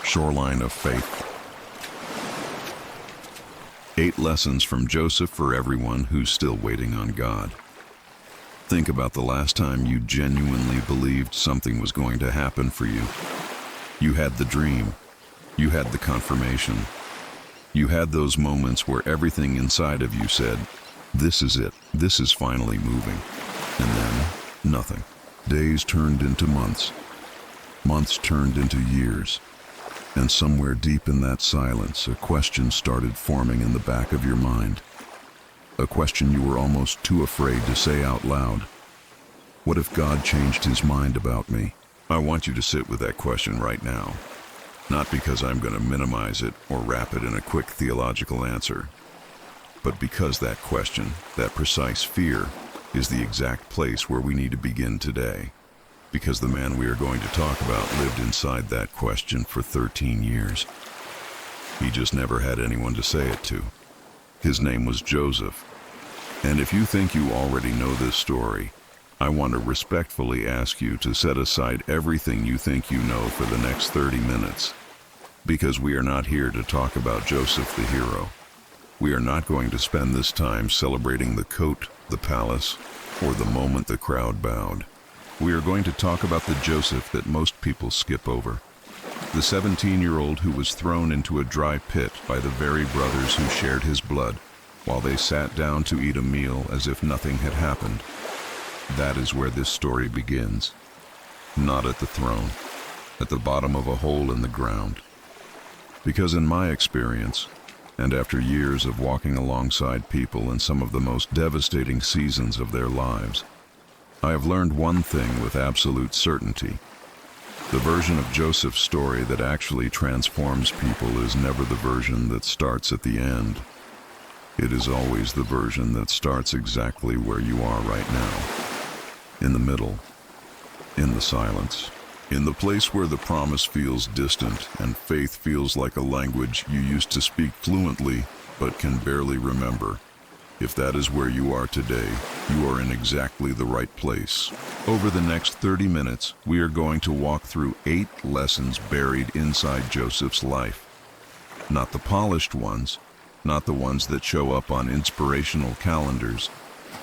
shoreline of faith. 8 lessons from Joseph for everyone who's still waiting on God. Think about the last time you genuinely believed something was going to happen for you. You had the dream. You had the confirmation. You had those moments where everything inside of you said, "This is it. This is finally moving." And then, nothing. Days turned into months. Months turned into years. And somewhere deep in that silence, a question started forming in the back of your mind. A question you were almost too afraid to say out loud. What if God changed his mind about me? I want you to sit with that question right now. Not because I'm going to minimize it or wrap it in a quick theological answer, but because that question, that precise fear, is the exact place where we need to begin today. Because the man we are going to talk about lived inside that question for 13 years. He just never had anyone to say it to. His name was Joseph. And if you think you already know this story, I want to respectfully ask you to set aside everything you think you know for the next 30 minutes. Because we are not here to talk about Joseph the hero. We are not going to spend this time celebrating the coat, the palace, or the moment the crowd bowed. We are going to talk about the Joseph that most people skip over. The 17-year-old who was thrown into a dry pit by the very brothers who shared his blood, while they sat down to eat a meal as if nothing had happened. That is where this story begins. Not at the throne, at the bottom of a hole in the ground. Because in my experience, and after years of walking alongside people in some of the most devastating seasons of their lives, I have learned one thing with absolute certainty. The version of Joseph's story that actually transforms people is never the version that starts at the end. It is always the version that starts exactly where you are right now. In the middle. In the silence. In the place where the promise feels distant and faith feels like a language you used to speak fluently but can barely remember. If that is where you are today, you are in exactly the right place. Over the next 30 minutes, we are going to walk through 8 lessons buried inside Joseph's life. Not the polished ones, not the ones that show up on inspirational calendars,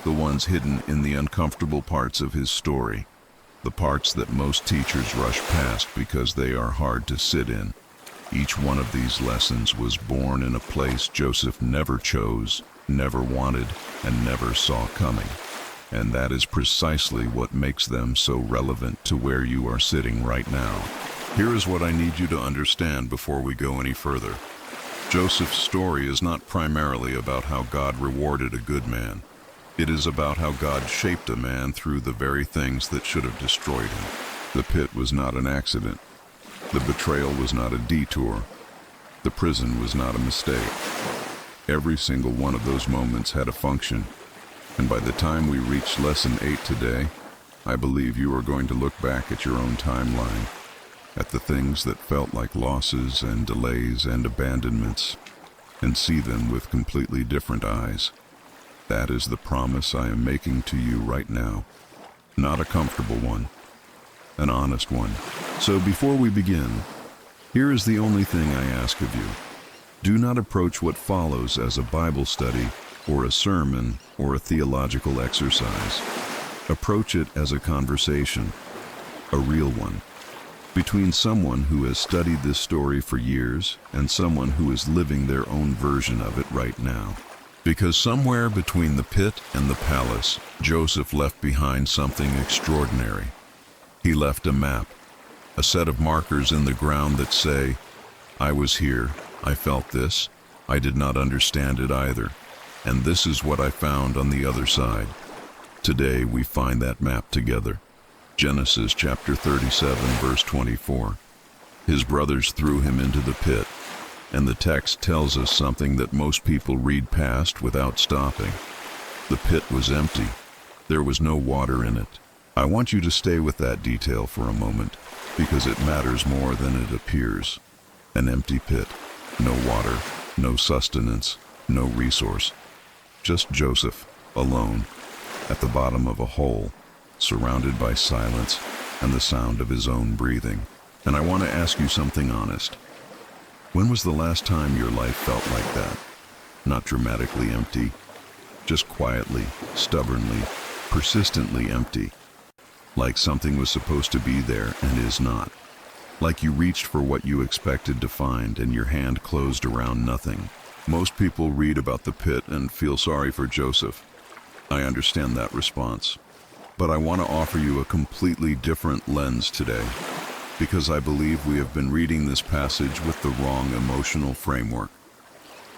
the ones hidden in the uncomfortable parts of his story, the parts that most teachers rush past because they are hard to sit in. Each one of these lessons was born in a place Joseph never chose, never wanted, and never saw coming. And that is precisely what makes them so relevant to where you are sitting right now. Here is what I need you to understand before we go any further. Joseph's story is not primarily about how God rewarded a good man. It is about how God shaped a man through the very things that should have destroyed him. The pit was not an accident. The betrayal was not a detour. The prison was not a mistake. Every single one of those moments had a function. And by the time we reach lesson 8 today, I believe you are going to look back at your own timeline, at the things that felt like losses and delays and abandonments, and see them with completely different eyes. That is the promise I am making to you right now. Not a comfortable one, an honest one. So before we begin, here is the only thing I ask of you. Do not approach what follows as a Bible study or a sermon or a theological exercise. Approach it as a conversation, a real one, between someone who has studied this story for years and someone who is living their own version of it right now. Because somewhere between the pit and the palace, Joseph left behind something extraordinary. He left a map, a set of markers in the ground that say, "I was here, I felt this, I did not understand it either, and this is what I found on the other side." Today we find that map together. Genesis chapter 37, verse 24. His brothers threw him into the pit, and the text tells us something that most people read past without stopping. The pit was empty. There was no water in it. I want you to stay with that detail for a moment, because it matters more than it appears. An empty pit, no water, no sustenance, no resource. Just Joseph, alone, at the bottom of a hole, surrounded by silence and the sound of his own breathing. And I want to ask you something honest. When was the last time your life felt like that? Not dramatically empty, just quietly, stubbornly, persistently empty. Like something was supposed to be there and is not. Like you reached for what you expected to find and your hand closed around nothing. Most people read about the pit and feel sorry for Joseph. I understand that response. But I want to offer you a completely different lens today, because I believe we have been reading this passage with the wrong emotional framework.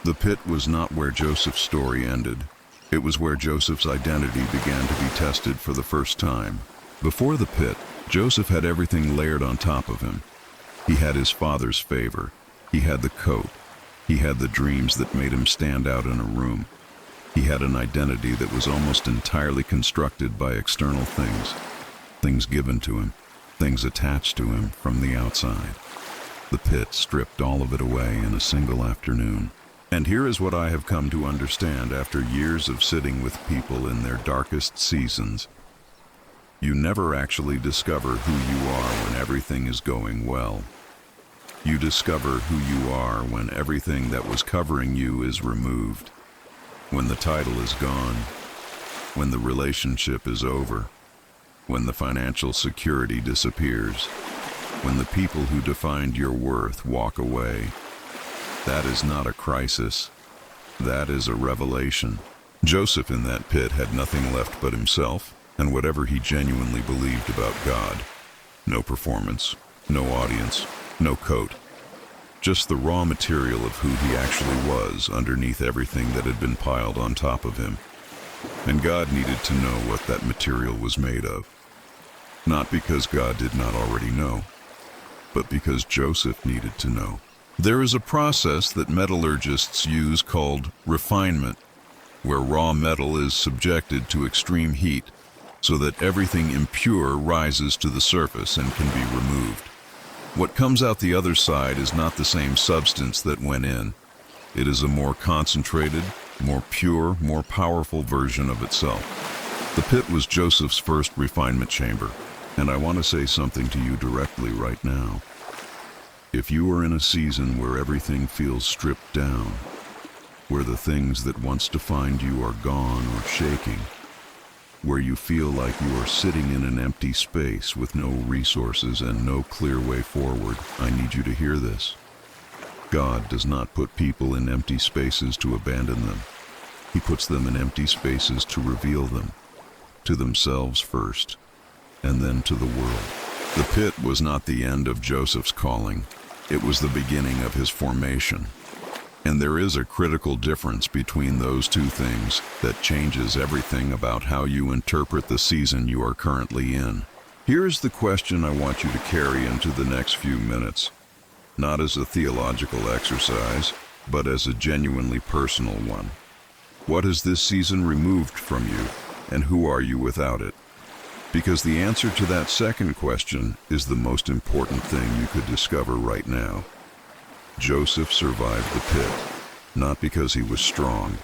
The pit was not where Joseph's story ended. It was where Joseph's identity began to be tested for the first time. Before the pit, Joseph had everything layered on top of him. He had his father's favor. He had the coat. He had the dreams that made him stand out in a room. He had an identity that was almost entirely constructed by external things. Things given to him. Things attached to him from the outside. The pit stripped all of it away in a single afternoon. And here is what I have come to understand after years of sitting with people in their darkest seasons. You never actually discover who you are when everything is going well. You discover who you are when everything that was covering you is removed. When the title is gone. When the relationship is over. When the financial security disappears. When the people who defined your worth walk away. That is not a crisis. That is a revelation. Joseph in that pit had nothing left but himself and whatever he genuinely believed about God. No performance, no audience, no coat. Just the raw material of who he actually was underneath everything that had been piled on top of him. And God needed to know what that material was made of. Not because God did not already know, but because Joseph needed to know. There is a process that metallurgists use called refinement, where raw metal is subjected to extreme heat so that everything impure rises to the surface and can be removed. What comes out the other side is not the same substance that went in. It is a more concentrated, more pure, more powerful version of itself. The pit was Joseph's first refinement chamber, and I want to say something to you directly right now. If you are in a season where everything feels stripped down, where the things that once defined you are gone or shaking, where you feel like you are sitting in an empty space with no resources and no clear way forward, I need you to hear this. God does not put people in empty spaces to abandon them. He puts them in empty spaces to reveal them, to themselves first, and then to the world. The pit was not the end of Joseph's calling. It was the beginning of his formation. And there is a critical difference between those two things that changes everything about how you interpret the season you are currently in. Here's the question I want you to carry into the next few minutes, not as a theological exercise, but as a genuinely personal one. What has this season removed from you, and who are you without it? Because the answer to that second question is the most important thing you could discover right now. Joseph survived the pit, not because he was strong,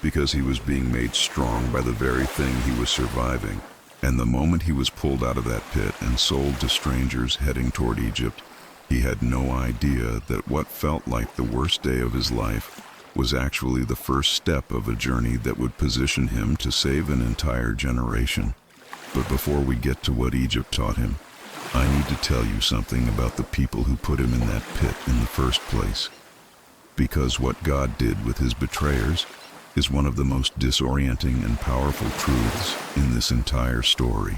because he was being made strong by the very thing he was surviving. And the moment he was pulled out of that pit and sold to strangers heading toward Egypt, he had no idea that what felt like the worst day of his life was actually the first step of a journey that would position him to save an entire generation. But before we get to what Egypt taught him, I need to tell you something about the people who put him in that pit in the first place. Because what God did with his betrayers is one of the most disorienting and powerful truths in this entire story.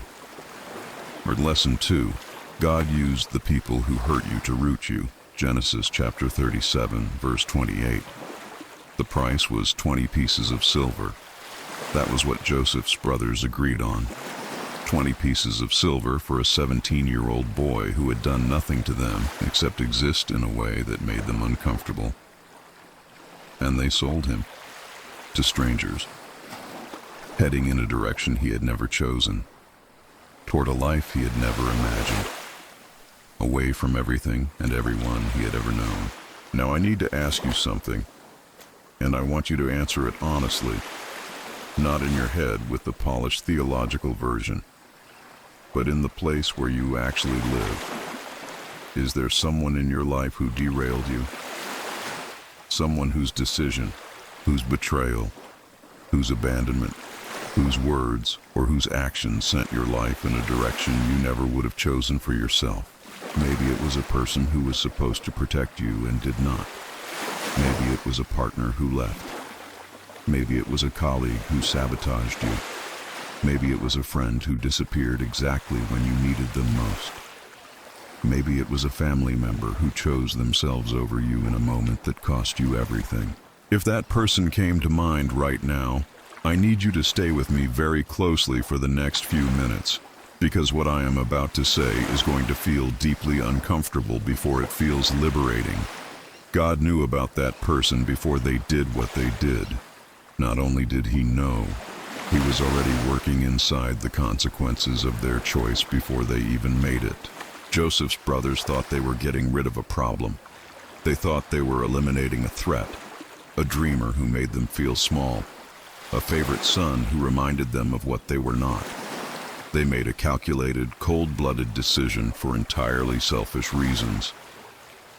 Or lesson 2, God used the people who hurt you to root you. Genesis chapter 37, verse 28. The price was 20 pieces of silver. That was what Joseph's brothers agreed on. 20 pieces of silver for a 17-year-old boy who had done nothing to them except exist in a way that made them uncomfortable. And they sold him to strangers, heading in a direction he had never chosen, toward a life he had never imagined, away from everything and everyone he had ever known. Now I need to ask you something, and I want you to answer it honestly, not in your head with the polished theological version, but in the place where you actually live. Is there someone in your life who derailed you? someone whose decision, whose betrayal, whose abandonment, whose words or whose actions sent your life in a direction you never would have chosen for yourself. Maybe it was a person who was supposed to protect you and did not. Maybe it was a partner who left. Maybe it was a colleague who sabotaged you. Maybe it was a friend who disappeared exactly when you needed them most. Maybe it was a family member who chose themselves over you in a moment that cost you everything. If that person came to mind right now, I need you to stay with me very closely for the next few minutes, because what I am about to say is going to feel deeply uncomfortable before it feels liberating. God knew about that person before they did what they did. Not only did he know, he was already working inside the consequences of their choice before they even made it. Joseph's brothers thought they were getting rid of a problem. They thought they were eliminating a threat, a dreamer who made them feel small, a favorite son who reminded them of what they were not. They made a calculated, cold-blooded decision for entirely selfish reasons,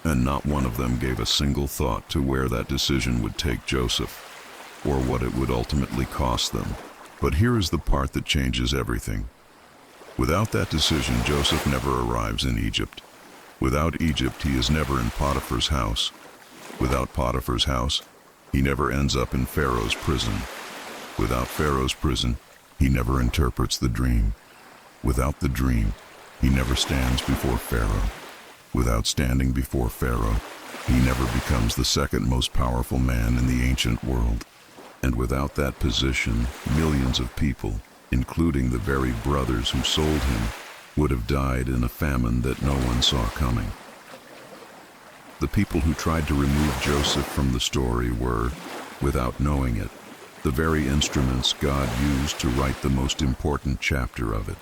and not one of them gave a single thought to where that decision would take Joseph, or what it would ultimately cost them. But here is the part that changes everything. Without that decision, Joseph never arrives in Egypt. Without Egypt, he is never in Potiphar's house. Without Potiphar's house, he never ends up in Pharaoh's prison. Without Pharaoh's prison, he never interprets the dream. Without the dream, he never stands before Pharaoh. Without standing before Pharaoh, he never becomes the second most powerful man in the ancient world. And without that position, millions of people, including the very brothers who sold him, would have died in a famine that no one saw coming. The people who tried to remove Joseph from the story were, without knowing it, the very instruments God used to write the most important chapter of it.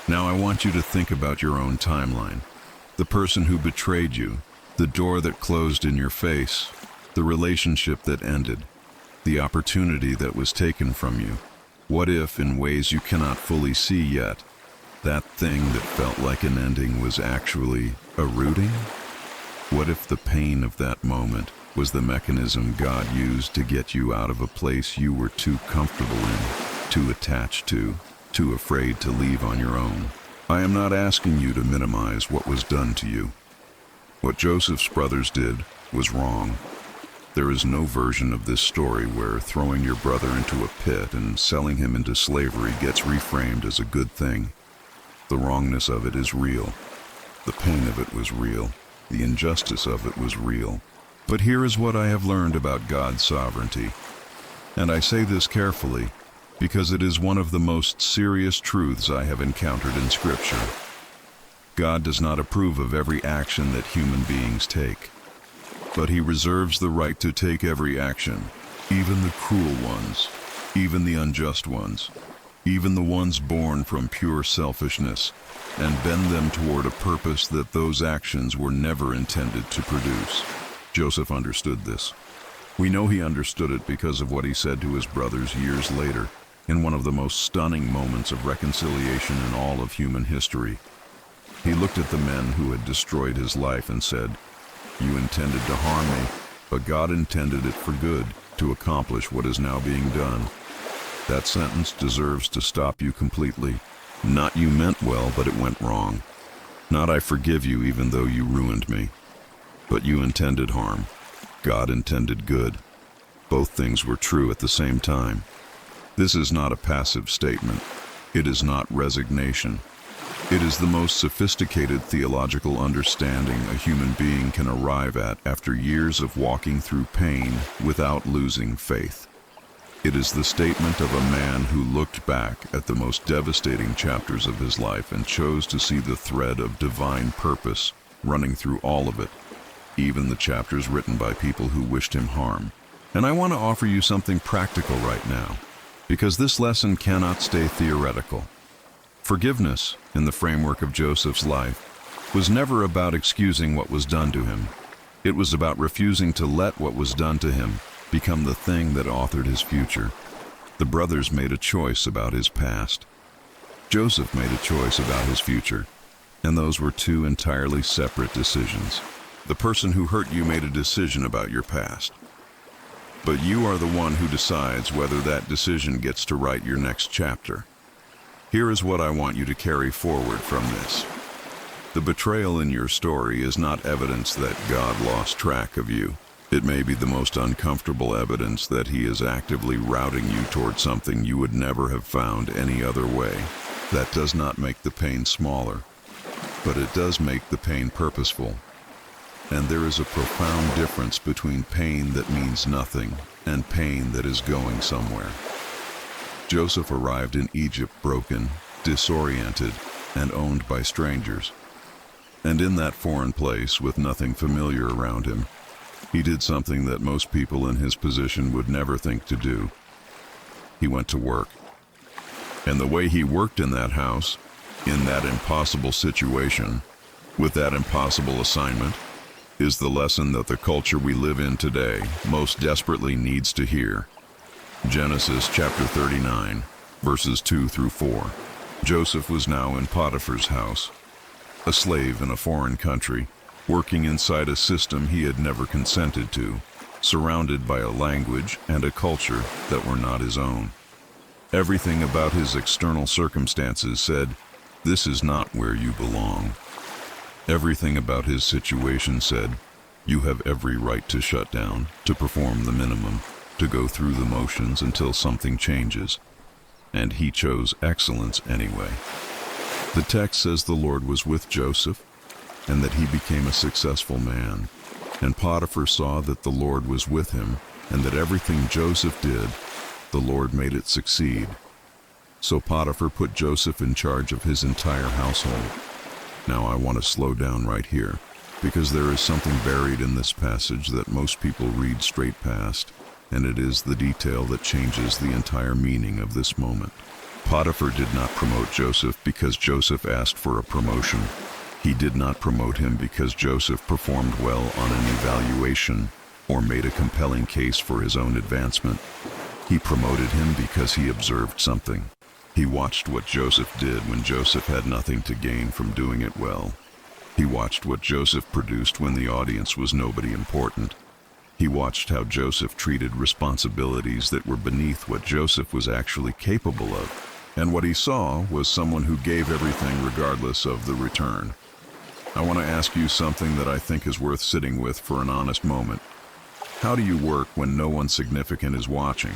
Now I want you to think about your own timeline. The person who betrayed you, the door that closed in your face, the relationship that ended, the opportunity that was taken from you. What if, in ways you cannot fully see yet, that thing that felt like an ending was actually a rooting? What if the pain of that moment was the mechanism God used to get you out of a place you were too comfortable in, too attached to, too afraid to leave on your own? I am not asking you to minimize what was done to you. What Joseph's brothers did was wrong. There is no version of this story where throwing your brother into a pit and selling him into slavery gets reframed as a good thing. The wrongness of it is real. The pain of it was real. The injustice of it was real. But here is what I have learned about God's sovereignty. And I say this carefully, because it is one of the most serious truths I have encountered in Scripture. God does not approve of every action that human beings take, but he reserves the right to take every action, even the cruel ones, even the unjust ones, even the ones born from pure selfishness, and bend them toward a purpose that those actions were never intended to produce. Joseph understood this. We know he understood it because of what he said to his brothers years later, in one of the most stunning moments of reconciliation in all of human history. He looked at the men who had destroyed his life and said, "You intended to harm me, but God intended it for good, to accomplish what is now being done." That sentence deserves to stop you completely. Not "you meant well, but it went wrong." Not "I forgive you even though you ruined me." But "you intended harm. God intended good." Both things were true at the same time. This is not a passive statement. It is not resignation. It is the most sophisticated theological understanding a human being can arrive at after years of walking through pain without losing faith. It is the statement of a man who looked back at the most devastating chapters of his life and chose to see the thread of divine purpose running through all of it, even the chapters written by people who wished him harm. And I want to offer you something practical right now, because this lesson cannot stay theoretical. Forgiveness, in the framework of Joseph's life, was never about excusing what was done to him. It was about refusing to let what was done to him become the thing that authored his future. The brothers made a choice about his past. Joseph made a choice about his future, and those were two entirely separate decisions. The person who hurt you made a decision about your past. But you are the one who decides whether that decision gets to write your next chapter. Here is what I want you to carry forward from this. The betrayal in your story is not evidence that God lost track of you. It may be the most uncomfortable evidence that He is actively routing you toward something you would never have found any other way. That does not make the pain smaller, but it does make the pain purposeful. And there is a profound difference between pain that means nothing and pain that is going somewhere. Joseph arrived in Egypt broken, disoriented, and owned by strangers. And in that foreign place, with nothing familiar around him, he did something that most people in his position would never think to do. He went to work. And the way he worked in that house, in that impossible situation, with that impossible assignment, is the lesson that the culture we live in today most desperately needs to hear. Genesis chapter 39, verses 2 through 4. Joseph was now in Potiphar's house, a slave in a foreign country, working inside a system he had never consented to, surrounded by a language and a culture that were not his own. Everything about his external circumstances said, "This is not where you belong." Everything about his situation said, "You have every right to shut down, to perform the minimum, to go through the motions until something changes." And he chose excellence anyway. The text says the Lord was with Joseph, and that he became a successful man. And Potiphar saw that the Lord was with him, and that everything Joseph did, the Lord made it succeed. So Potiphar put Joseph in charge of his entire household. Now I want to slow down right here, because there is something buried in this passage that most people read straight past, and it is the detail that changes the entire meaning of this moment. Potiphar did not promote Joseph because Joseph asked for a promotion. He did not promote him because Joseph performed well on an evaluation or made a compelling case for his own advancement. He promoted him because he observed something. He watched what Joseph did when Joseph had nothing to gain from doing it well. He watched what Joseph produced when the audience was nobody important. He watched how Joseph treated responsibilities that were beneath what Joseph was actually capable of. And what he saw was someone who gave everything regardless of the return. I want to ask you something that I think is worth sitting with for an honest moment. How do you work when no one significant is watching?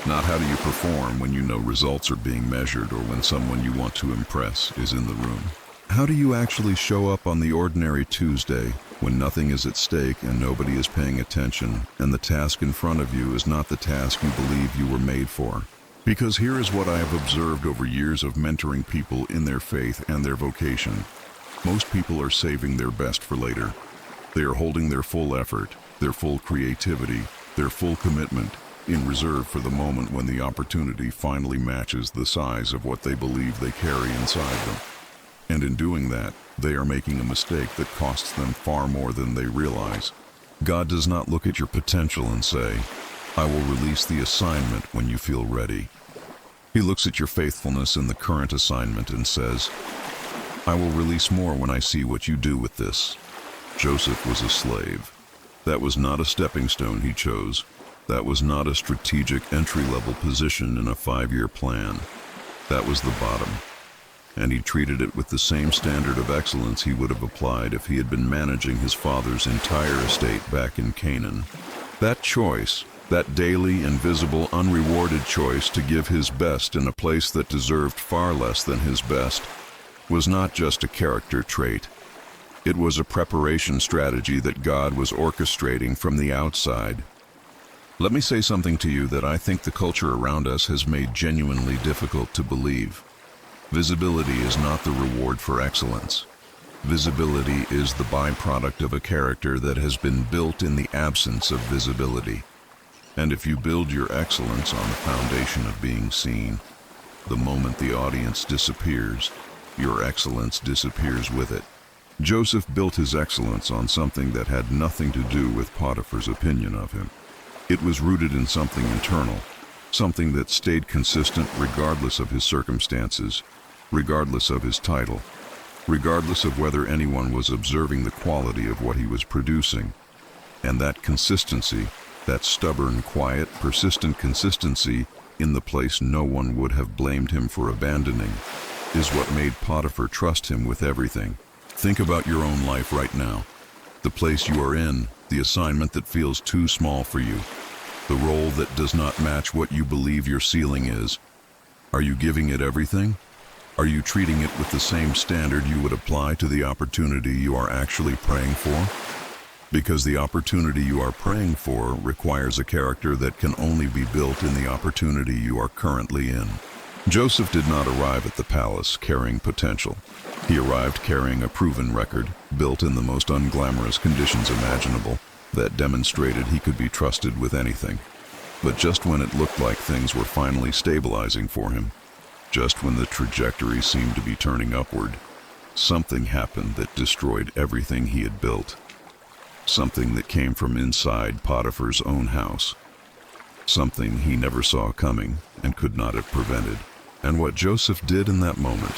Not how do you perform when you know results are being measured or when someone you want to impress is in the room. How do you actually show up on the ordinary Tuesday when nothing is at stake and nobody is paying attention and the task in front of you is not the task you believe you were made for? Because here is what I have observed over years of mentoring people in their faith and their vocation. Most people are saving their best for later. They are holding their full effort, their full creativity, their full commitment in reserve for the moment when the opportunity finally matches the size of what they believe they carry inside them. And in doing that, they are making a mistake that costs them far more than they realize. God does not look at your potential and say, "I will release the assignment when you feel ready." He looks at your faithfulness in the current assignment and says, "I will release more when I see what you do with this." Joseph was a slave. That was not a stepping stone he chose. That was not a strategic entry-level position in a 5-year plan. That was the bottom. And he treated it with the same standard of excellence he would have applied if he had been managing his father's entire estate back in Canaan. That choice, that daily, invisible, unrewarded choice to give his best in a place that deserved far less than his best, was not just a character trait. It was a preparation strategy that God was orchestrating from the outside. Let me say something to you that I think the culture around us has made genuinely difficult to believe. Visibility is not the reward for excellence. Visibility is the byproduct of a character that has been built in the absence of visibility. And if you build your excellence on the foundation of being seen, the moment the audience disappears, your excellence disappears with it. Joseph built his excellence on something that had nothing to do with Potiphar's opinion of him. It was rooted in something internal, something that stayed consistent regardless of his circumstances, regardless of his title. regardless of whether anyone was observing the quality of what he was producing. And that consistency, that stubborn, quiet, persistent consistency in the place no one would have blamed him for abandoning, is what made Potiphar trust him with everything. Think about your own life right now. The place you are in, the assignment that feels too small for you, the role that does not match what you believe your ceiling is. Are you giving it everything? Are you treating it with the same standard you would apply to the opportunity you are actually praying for? Because the opportunity you are praying for requires a character that can only be built in the opportunity you are currently in. Joseph did not arrive at the palace carrying potential. He arrived carrying a proven record, built in the most unglamorous conditions imaginable, that demonstrated he could be trusted with anything. But just when it looked like things were finally stabilizing for him, just when the trajectory seemed to be turning upward, something happened that destroyed everything he had built. Something that came from inside Potiphar's own house. Something he never saw coming and could not have prevented. And what Joseph did in that moment,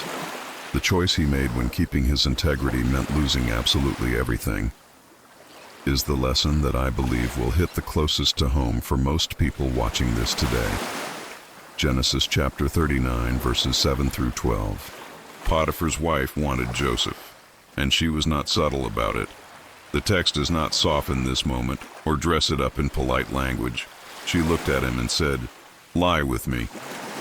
the choice he made when keeping his integrity meant losing absolutely everything, is the lesson that I believe will hit the closest to home for most people watching this today. Genesis chapter 39, verses 7 through 12. Potiphar's wife wanted Joseph, and she was not subtle about it. The text does not soften this moment or dress it up in polite language. She looked at him and said, "Lie with me."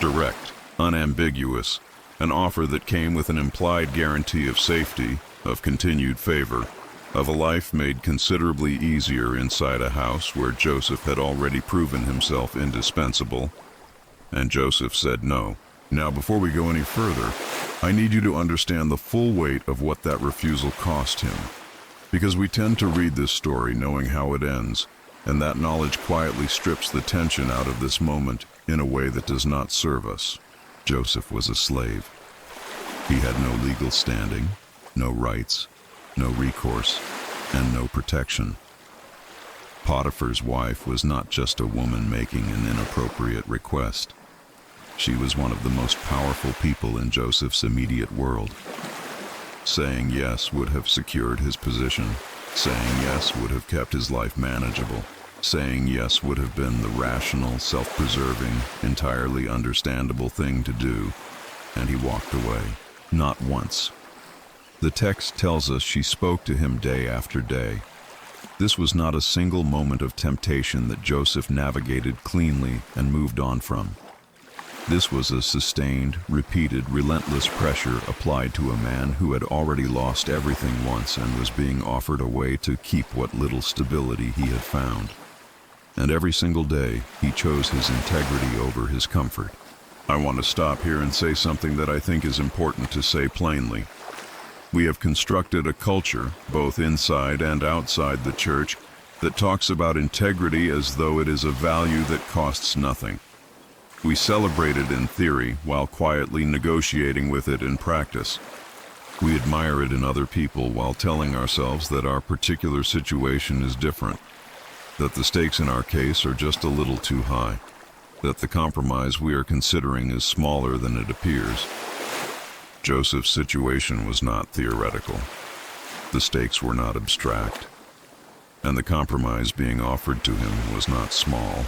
Direct, unambiguous, an offer that came with an implied guarantee of safety, of continued favor, of a life made considerably easier inside a house where Joseph had already proven himself indispensable. And Joseph said no. Now, before we go any further, I need you to understand the full weight of what that refusal cost him. Because we tend to read this story knowing how it ends, and that knowledge quietly strips the tension out of this moment in a way that does not serve us. Joseph was a slave. He had no legal standing, no rights, no recourse, and no protection. Potiphar's wife was not just a woman making an inappropriate request. She was one of the most powerful people in Joseph's immediate world. Saying yes would have secured his position. Saying yes would have kept his life manageable. Saying yes would have been the rational, self-preserving, entirely understandable thing to do. And he walked away. Not once. The text tells us she spoke to him day after day. This was not a single moment of temptation that Joseph navigated cleanly and moved on from. This was a sustained, repeated, relentless pressure applied to a man who had already lost everything once and was being offered a way to keep what little stability he had found. And every single day, he chose his integrity over his comfort. I want to stop here and say something that I think is important to say plainly. We have constructed a culture, both inside and outside the church, that talks about integrity as though it is a value that costs nothing. We celebrate it in theory while quietly negotiating with it in practice. We admire it in other people while telling ourselves that our particular situation is different, that the stakes in our case are just a little too high, that the compromise we are considering is smaller than it appears. Joseph's situation was not theoretical. The stakes were not abstract, and the compromise being offered to him was not small.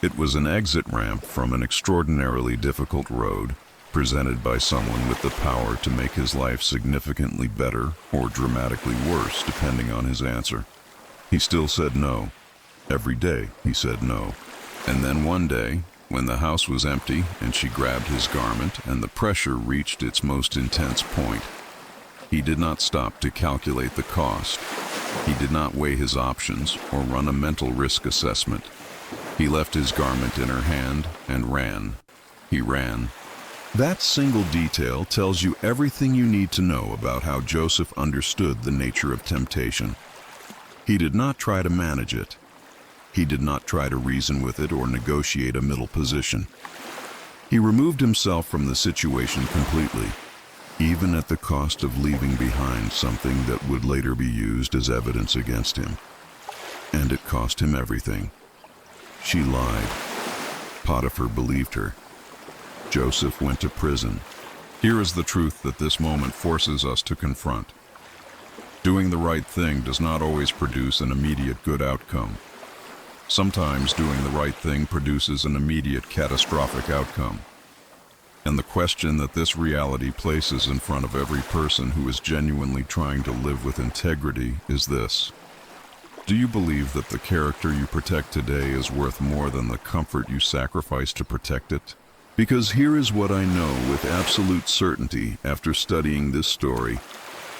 It was an exit ramp from an extraordinarily difficult road, presented by someone with the power to make his life significantly better or dramatically worse, depending on his answer. He still said no. Every day he said no. And then one day, when the house was empty and she grabbed his garment and the pressure reached its most intense point, he did not stop to calculate the cost. He did not weigh his options or run a mental risk assessment. He left his garment in her hand and ran. He ran. That single detail tells you everything you need to know about how Joseph understood the nature of temptation. He did not try to manage it. He did not try to reason with it or negotiate a middle position. He removed himself from the situation completely, even at the cost of leaving behind something that would later be used as evidence against him. And it cost him everything. She lied. Potiphar believed her. Joseph went to prison. Here is the truth that this moment forces us to confront. Doing the right thing does not always produce an immediate good outcome. Sometimes doing the right thing produces an immediate catastrophic outcome. And the question that this reality places in front of every person who is genuinely trying to live with integrity is this: do you believe that the character you protect today is worth more than the comfort you sacrifice to protect it? Because here is what I know with absolute certainty after studying this story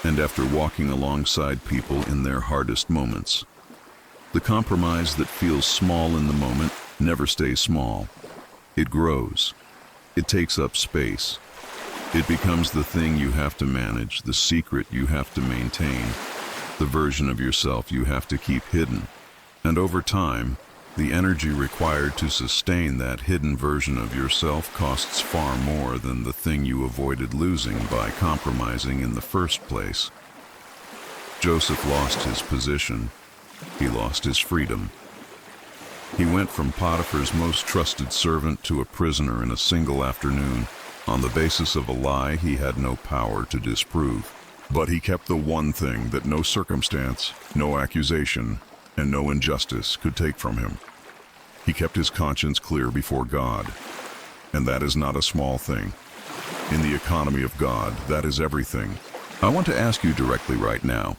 and after walking alongside people in their hardest moments. The compromise that feels small in the moment never stays small. It grows. It takes up space. It becomes the thing you have to manage, the secret you have to maintain, the version of yourself you have to keep hidden. And over time, the energy required to sustain that hidden version of yourself costs far more than the thing you avoided losing by compromising in the first place. Joseph lost his position. He lost his freedom. He went from Potiphar's most trusted servant to a prisoner in a single afternoon on the basis of a lie he had no power to disprove. But he kept the one thing that no circumstance, no accusation, and no injustice could take from him. He kept his conscience clear before God, and that is not a small thing. In the economy of God, that is everything. I want to ask you directly right now,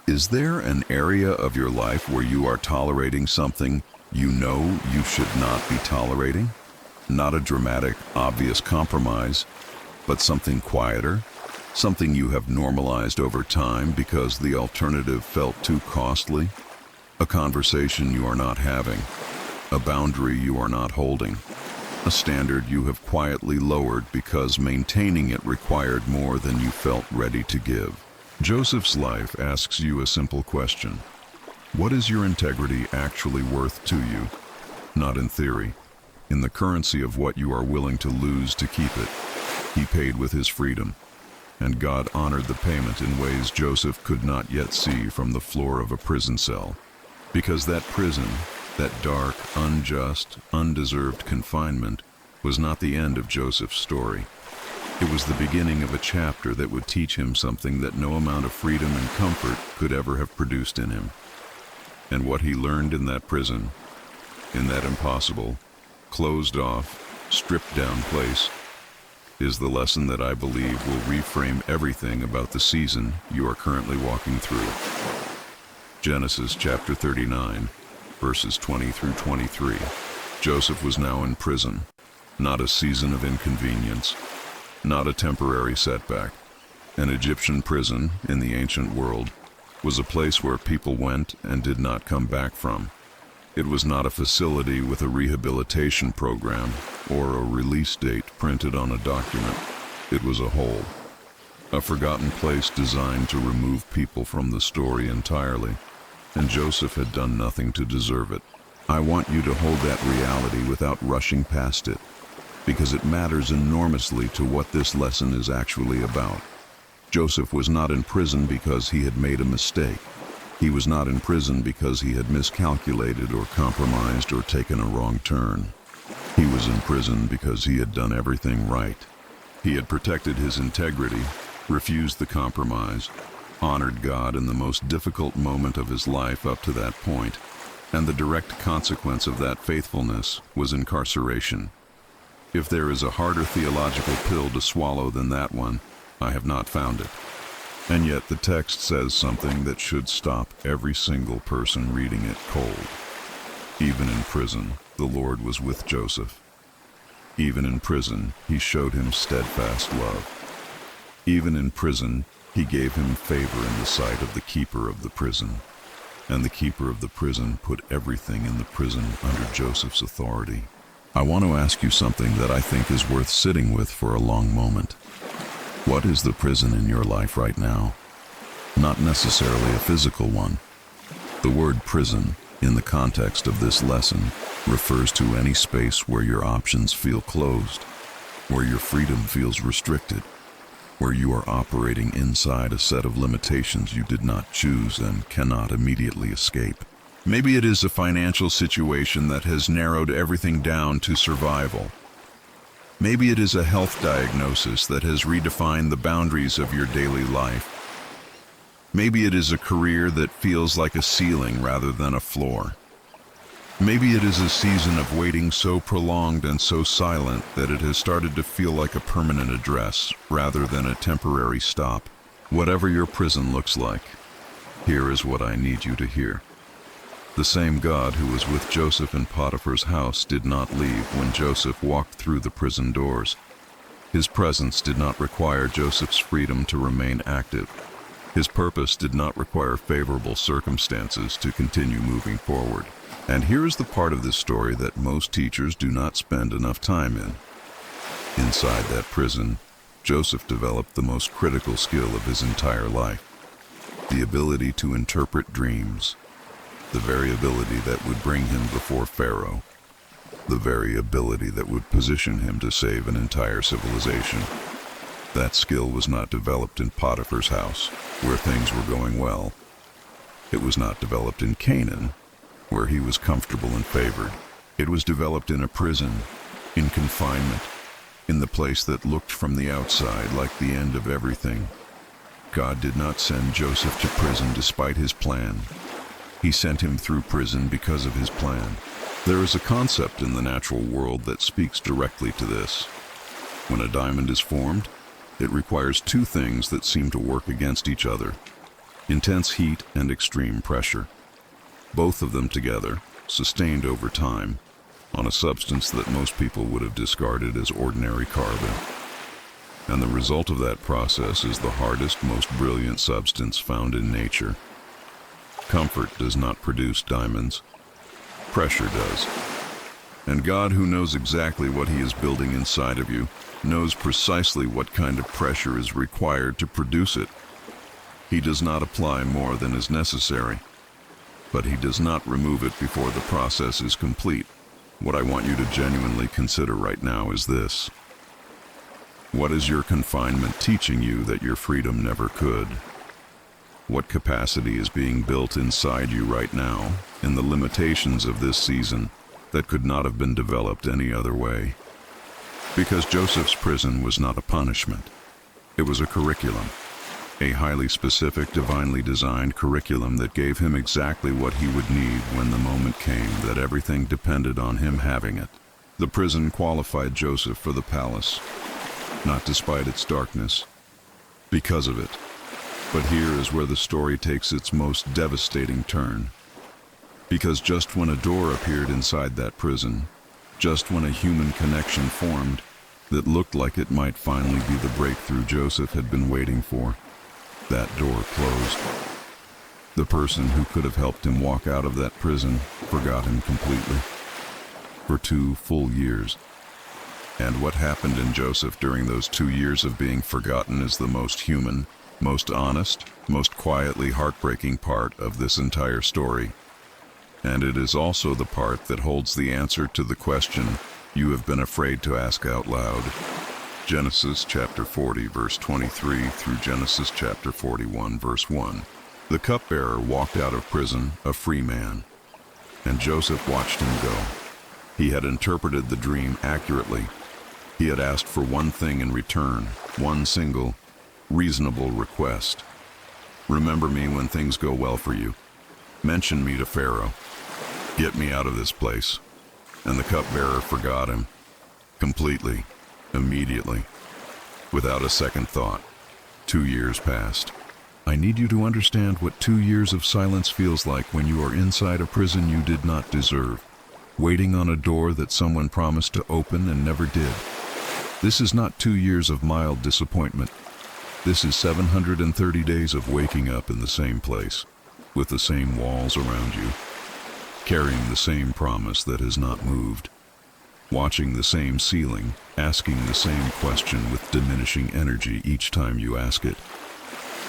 is there an area of your life where you are tolerating something you know you should not be tolerating? Not a dramatic, obvious compromise, but something quieter, something you have normalized over time because the alternative felt too costly? A conversation you are not having, a boundary you are not holding, a standard you have quietly lowered because maintaining it required more than you felt ready to give. Joseph's life asks you a simple question. What is your integrity actually worth to you? Not in theory, in the currency of what you are willing to lose to keep it. He paid with his freedom, and God honored the payment in ways Joseph could not yet see from the floor of a prison cell. Because that prison, that dark, unjust, undeserved confinement, was not the end of Joseph's story. It was the beginning of a chapter that would teach him something that no amount of freedom and comfort could ever have produced in him. And what he learned in that prison, in that impossible, closed off, stripped down place, is the lesson that I believe will reframe everything about the season you are currently walking through. Genesis chapter 39, verses 20 through 23. Joseph was now in prison, not a season of inconvenience, not a temporary setback. An Egyptian prison, in the ancient world, was a place where people went and did not come back from. It was not a facility with a rehabilitation program or a release date printed on a document. It was a hole, a forgotten place designed to remove people from the story entirely, and Joseph had done nothing to deserve it. I want you to hold that reality without rushing past it, because it matters enormously to what this lesson is actually about. Joseph was not in prison because he had made a mistake. He was not in prison because he had miscalculated or compromised or taken a wrong turn. He was in prison because he had done everything right. He had protected his integrity, refused the compromise, honored God in the most difficult moment of his life up to that point, and the direct consequence of that faithfulness was incarceration. If there is a harder theological pill to swallow than that one, I have not found it. And yet the text says something that should stop every single person reading it cold. Even in prison, the Lord was with Joseph. Even in prison, he showed him steadfast love. Even in prison, he gave him favor in the sight of the keeper of the prison. And the keeper of the prison put everything in the prison under Joseph's authority. I want to ask you something that I think is worth sitting with for a long moment. What is the prison in your life right now? Not necessarily a physical one. The word prison, in the context of this lesson, refers to any space where your options feel closed, where your freedom feels restricted, where you are operating inside a set of limitations you did not choose and cannot immediately escape. Maybe it is a financial situation that has narrowed everything down to survival. Maybe it is a health diagnosis that has redefined the boundaries of your daily life. Maybe it is a career that feels like a ceiling rather than a floor. Maybe it is a season of waiting so prolonged and so silent that it has started to feel like a permanent address rather than a temporary stop. Whatever your prison looks like, here is what I need you to hear. The same God who was with Joseph in Potiphar's house did not leave when Joseph walked through the prison doors. His presence did not require Joseph's freedom to remain active. His purpose did not require favorable circumstances to continue moving forward. And here is the part of this story that most teachers do not spend enough time in. Inside that prison, Joseph developed the most critical skill of his entire life: the ability to interpret dreams. The very ability that would bring him before Pharaoh. The very ability that would position him to save an entire civilization. That skill was not developed in Potiphar's house, where things were going well. It was not developed in Canaan, where he was comfortable and favored. It was developed in a prison, in confinement, in the place that looked from the outside like the end of everything. God did not send Joseph to prison despite his plan. He sent him through prison because of his plan. There is a concept in the natural world that speaks directly to this. When a diamond is formed, it requires two things that seem to work against each other: intense heat and extreme pressure. Both of them together, sustained over time, on a substance that most people would have discarded as ordinary carbon. And the result of that process is the hardest, most brilliant substance found in nature. Comfort does not produce diamonds. Pressure does. And God, who knows exactly what He is building inside of you, knows precisely what kind of pressure is required to produce it. He does not apply more than is necessary, but He does not remove it before the process is complete. What I want you to genuinely consider right now is this: what is your confinement teaching you that your freedom never could? What capacity is being built inside you right now, in the limitations of this season, that could not have been developed any other way? Because Joseph's prison was not a punishment. It was a curriculum, a highly specific, divinely designed curriculum that gave him exactly what he would need when the moment came that everything depended on him having it. The prison qualified Joseph for the palace, not despite its darkness, because of it. But here is where the story takes its most devastating turn. Because just when a door appeared inside that prison, just when a human connection formed that looked like it might finally be the breakthrough Joseph had been waiting for, that door closed. The person who could have helped him walk out of that prison forgot him completely. For 2 full years. And what happened in Joseph during those 2 years of being forgotten is the most human, most honest, most quietly heartbreaking part of this entire story. And it is also the part that holds the answer to the question you have been afraid to ask out loud. Genesis chapter 40 verse 23 through Genesis chapter 41 verse 1. The cupbearer walked out of prison a free man, and Joseph watched him go. He had interpreted the dream accurately. He had asked for one thing in return, one single, reasonable request. Remember me when things go well for you. Mention me to Pharaoh. Get me out of this place. And the cupbearer forgot him. Completely. Immediately. Without a second thought. 2 years passed. I need you to understand what 2 years of silence feels like when you are inside a prison you did not deserve, waiting on a door that someone promised to open and never did. This is not 2 years of mild disappointment. This is 730 days of waking up in the same place, with the same walls around you, carrying the same promise that has not moved, watching the same ceiling, asking the same question with diminishing energy each time you ask it.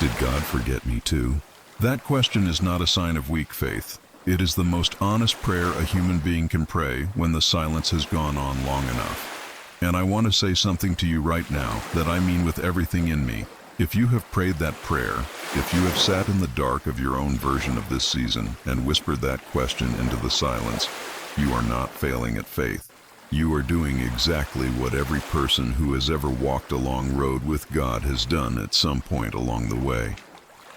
Did God forget me too? That question is not a sign of weak faith. It is the most honest prayer a human being can pray when the silence has gone on long enough. And I want to say something to you right now that I mean with everything in me. If you have prayed that prayer, if you have sat in the dark of your own version of this season and whispered that question into the silence, you are not failing at faith. You are doing exactly what every person who has ever walked a long road with God has done at some point along the way.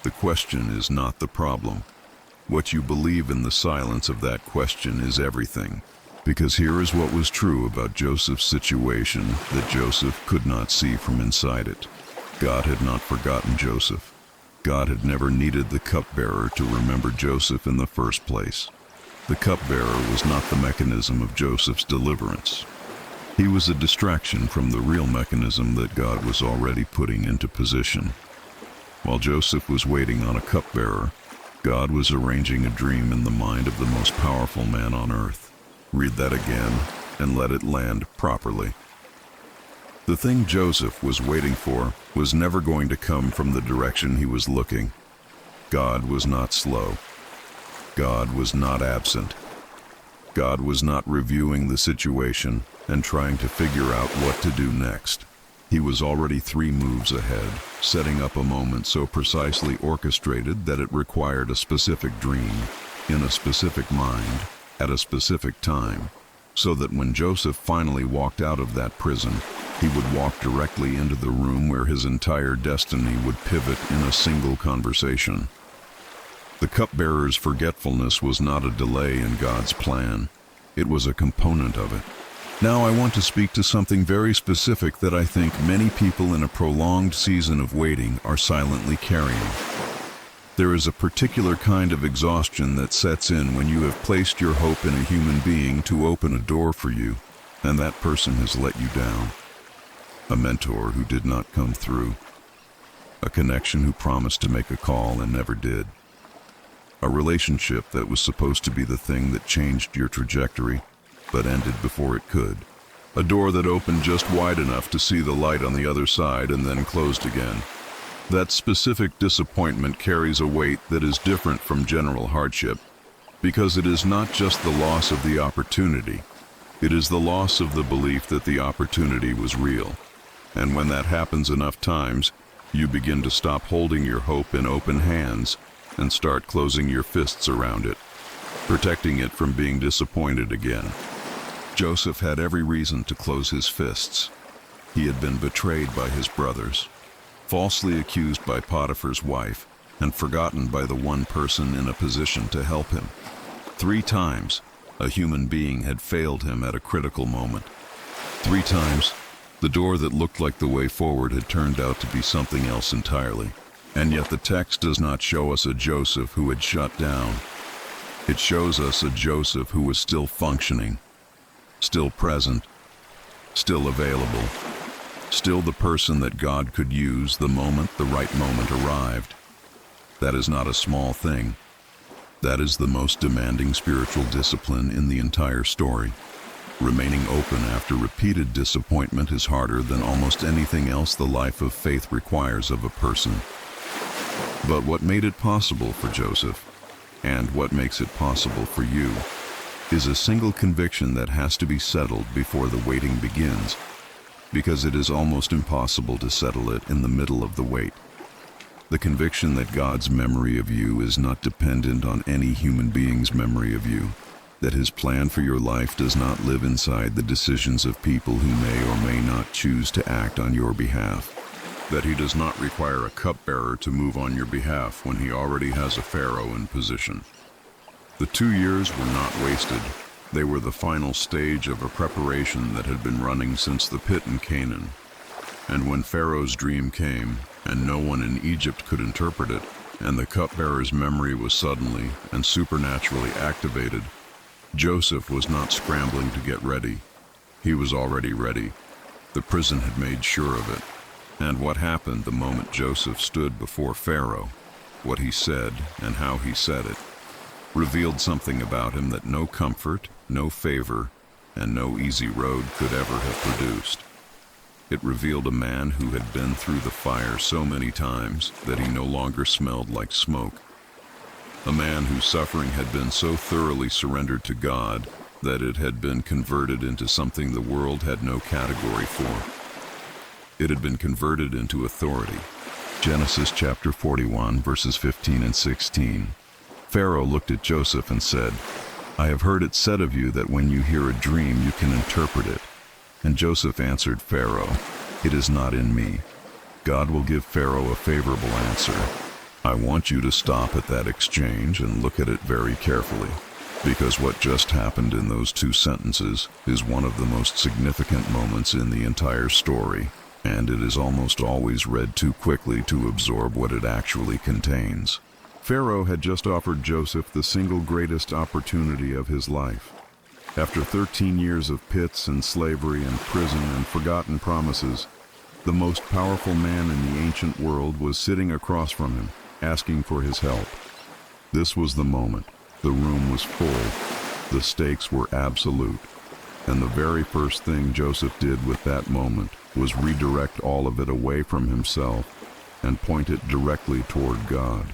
The question is not the problem. What you believe in the silence of that question is everything. Because here is what was true about Joseph's situation that Joseph could not see from inside it. God had not forgotten Joseph. God had never needed the cupbearer to remember Joseph in the first place. The cupbearer was not the mechanism of Joseph's deliverance. He was a distraction from the real mechanism that God was already putting into position. While Joseph was waiting on a cupbearer, God was arranging a dream in the mind of the most powerful man on earth. Read that again and let it land properly. The thing Joseph was waiting for was never going to come from the direction he was looking. God was not slow. God was not absent. God was not reviewing the situation and trying to figure out what to do next. He was already 3 moves ahead, setting up a moment so precisely orchestrated that it required a specific dream, in a specific mind, at a specific time, so that when Joseph finally walked out of that prison, he would walk directly into the room where his entire destiny would pivot in a single conversation. The cupbearer's forgetfulness was not a delay in God's plan. It was a component of it. Now I want to speak to something very specific that I think many people in a prolonged season of waiting are silently carrying. There is a particular kind of exhaustion that sets in when you have placed your hope in a human being to open a door for you, and that person has let you down. A mentor who did not come through. A connection who promised to make a call and never did. A relationship that was supposed to be the thing that changed your trajectory, but ended before it could. A door that opened just wide enough to see the light on the other side and then closed again. That specific disappointment carries a weight that is different from general hardship, because it is not just the loss of the opportunity, it is the loss of the belief that the opportunity was real. And when that happens enough times, you begin to stop holding your hope in open hands and start closing your fists around it, protecting it from being disappointed again. Joseph had every reason to close his fists. He had been betrayed by his brothers, falsely accused by Potiphar's wife, and forgotten by the one person in a position to help him. 3 times, a human being had failed him at a critical moment. 3 times, the door that looked like the way forward had turned out to be something else entirely. And yet the text does not show us a Joseph who had shut down. It shows us a Joseph who was still functioning, still present, still available, still the person that God could use the moment the right moment arrived. That is not a small thing. That is the most demanding spiritual discipline in the entire story. Remaining open after repeated disappointment is harder than almost anything else the life of faith requires of a person. But what made it possible for Joseph, and what makes it possible for you, is a single conviction that has to be settled before the waiting begins, because it is almost impossible to settle it in the middle of the wait. The conviction that God's memory of you is not dependent on any human being's memory of you, that His plan for your life does not live inside the decisions of people who may or may not choose to act on your behalf, that He does not require a cupbearer to move on your behalf when He already has a Pharaoh in position. The 2 years were not wasted. They were the final stage of a preparation that had been running since the pit in Canaan. And when Pharaoh's dream came, and no one in Egypt could interpret it, and the cupbearer's memory was suddenly and supernaturally activated, Joseph was not scrambling to get ready. He was already ready. The prison had made sure of it. And what happened the moment Joseph stood before Pharaoh, what he said and how he said it, revealed something about him that no comfort, no favor, and no easy road could ever have produced. It revealed a man who had been through the fire so many times that he no longer smelled like smoke. A man whose suffering had been so thoroughly surrendered to God that it had been converted into something the world had no category for. It had been converted into authority. Genesis chapter 41, verses 15 and 16. Pharaoh looked at Joseph and said, I have heard it said of you that when you hear a dream you can interpret it. And Joseph answered Pharaoh, it is not in me. God will give Pharaoh a favorable answer. I want you to stop at that exchange and look at it very carefully, because what just happened in those two sentences is one of the most significant moments in the entire story, and it is almost always read too quickly to absorb what it actually contains. Pharaoh had just offered Joseph the single greatest opportunity of his life. After 13 years of pits and slavery and prison and forgotten promises, the most powerful man in the ancient world was sitting across from him, asking for his help. This was the moment. The room was full. The stakes were absolute. And the very first thing Joseph did with that moment was redirect all of it away from himself and point it directly toward God.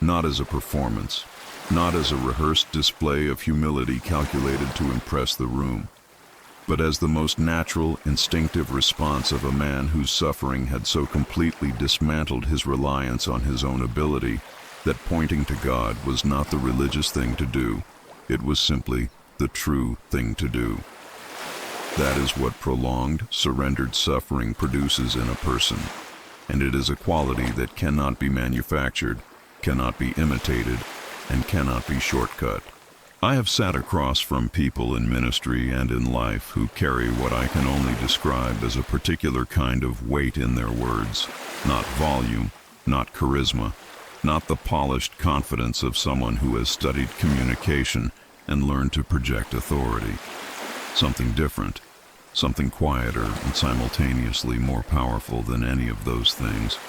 Not as a performance, not as a rehearsed display of humility calculated to impress the room, but as the most natural, instinctive response of a man whose suffering had so completely dismantled his reliance on his own ability that pointing to God was not the religious thing to do, it was simply the true thing to do. That is what prolonged, surrendered suffering produces in a person, and it is a quality that cannot be manufactured, cannot be imitated, and cannot be shortcut. I have sat across from people in ministry and in life who carry what I can only describe as a particular kind of weight in their words, not volume, not charisma, not the polished confidence of someone who has studied communication and learned to project authority. Something different, something quieter and simultaneously more powerful than any of those things.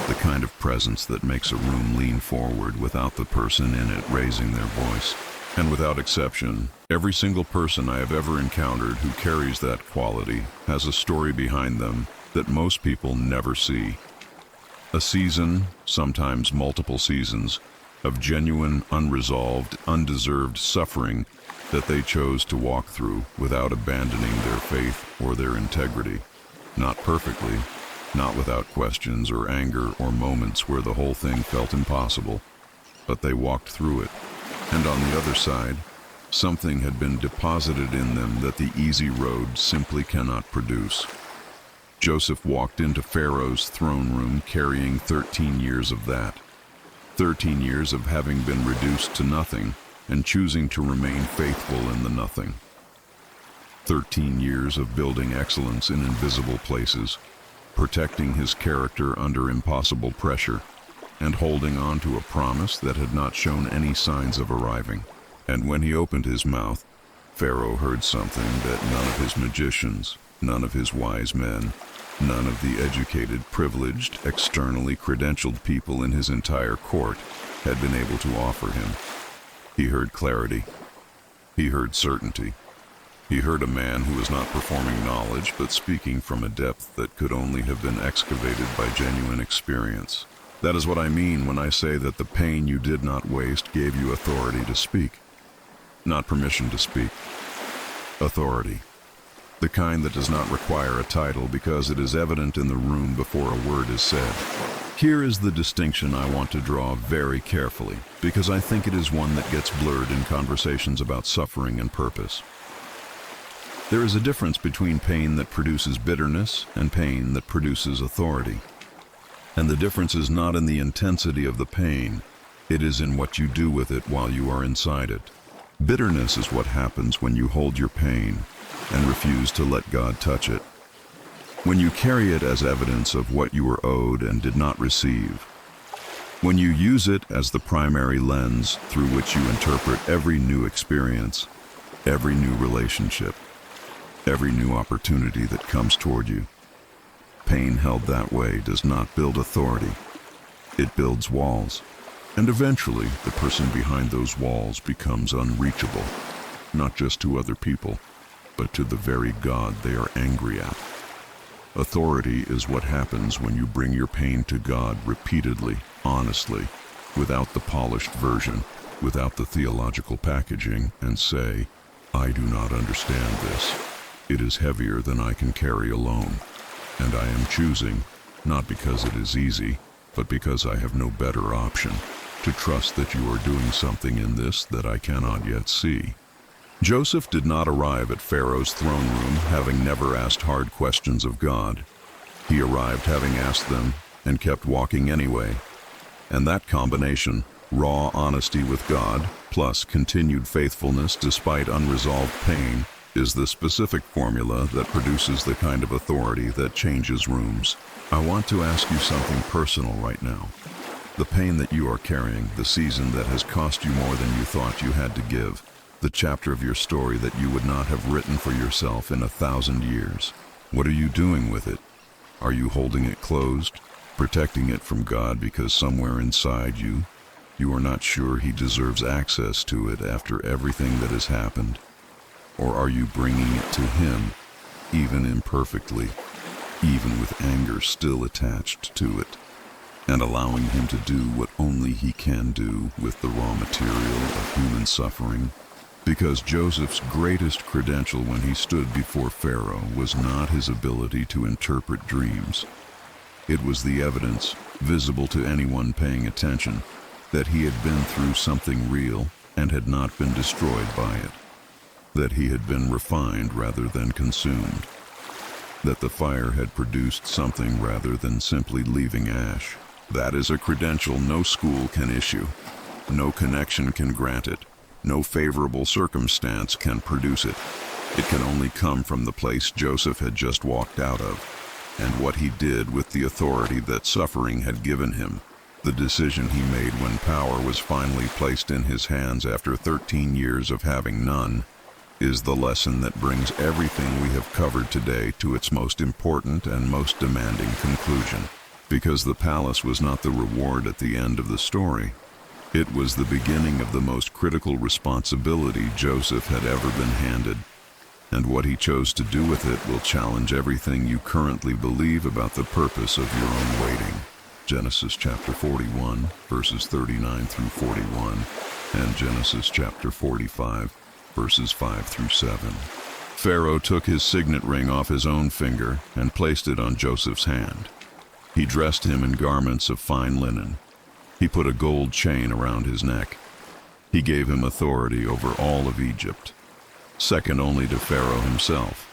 The kind of presence that makes a room lean forward without the person in it raising their voice. And without exception, every single person I have ever encountered who carries that quality has a story behind them that most people never see. A season, sometimes multiple seasons, of genuine, unresolved, undeserved suffering that they chose to walk through without abandoning their faith or their integrity. Not perfectly, not without questions or anger or moments where the whole thing felt impossible, but they walked through it. And on the other side, something had been deposited in them that the easy road simply cannot produce. Joseph walked into Pharaoh's throne room carrying 13 years of that. 13 years of having been reduced to nothing and choosing to remain faithful in the nothing. 13 years of building excellence in invisible places, protecting his character under impossible pressure, and holding on to a promise that had not shown any signs of arriving. And when he opened his mouth, Pharaoh heard something that none of his magicians, none of his wise men, none of the educated, privileged, externally credentialed people in his entire court had been able to offer him. He heard clarity. He heard certainty. He heard a man who was not performing knowledge, but speaking from a depth that could only have been excavated by genuine experience. That is what I mean when I say that the pain you did not waste gave you authority to speak. Not permission to speak. Authority. The kind that does not require a title because it is evident in the room before a word is said. Here is the distinction I want to draw very carefully, because I think it is one that gets blurred in conversations about suffering and purpose. There is a difference between pain that produces bitterness and pain that produces authority. And the difference is not in the intensity of the pain, it is in what you do with it while you are inside it. Bitterness is what happens when you hold your pain and refuse to let God touch it. When you carry it as evidence of what you were owed and did not receive. When you use it as the primary lens through which you interpret every new experience, every new relationship, every new opportunity that comes toward you. Pain held that way does not build authority. It builds walls. And eventually, the person behind those walls becomes unreachable, not just to other people, but to the very God they are angry at. Authority is what happens when you bring your pain to God repeatedly, honestly, without the polished version, without the theological packaging, and say, I do not understand this. It is heavier than I can carry alone. And I am choosing, not because it is easy, but because I have no better option, to trust that you are doing something in this that I cannot yet see. Joseph did not arrive at Pharaoh's throne room having never asked hard questions of God. He arrived having asked them and kept walking anyway. And that combination, raw honesty with God plus continued faithfulness despite unresolved pain, is the specific formula that produces the kind of authority that changes rooms. I want to ask you something personal right now. The pain that you are carrying, the season that has cost you more than you thought you had to give, the chapter of your story that you would not have written for yourself in 1,000 years. What are you doing with it? Are you holding it closed, protecting it from God because somewhere inside you are not sure He deserves access to it after everything that has happened? Or are you bringing it to Him, even imperfectly, even with anger still attached to it, and allowing Him to do what only He can do with the raw material of human suffering? Because Joseph's greatest credential when he stood before Pharaoh was not his ability to interpret dreams. It was the evidence, visible to anyone paying attention, that he had been through something real and had not been destroyed by it. That he had been refined rather than consumed. That the fire had produced something rather than simply leaving ash. That is a credential no school can issue. No connection can grant it. No favorable circumstance can produce it. It can only come from the place Joseph had just walked out of, and what he did with the authority that suffering had given him. The decision he made when power was finally placed in his hands after 13 years of having none, is the lesson that brings everything we have covered today to its most important and most demanding conclusion. Because the palace was not the reward at the end of the story. It was the beginning of the most critical responsibility Joseph had ever been handed. And what he chose to do with it will challenge everything you currently believe about the purpose of your own waiting. Genesis chapter 41, verses 39 through 41, and Genesis chapter 45, verses 5 through 7. Pharaoh took his signet ring off his own finger and placed it on Joseph's hand. He dressed him in garments of fine linen. He put a gold chain around his neck. He gave him authority over all of Egypt, second only to Pharaoh himself.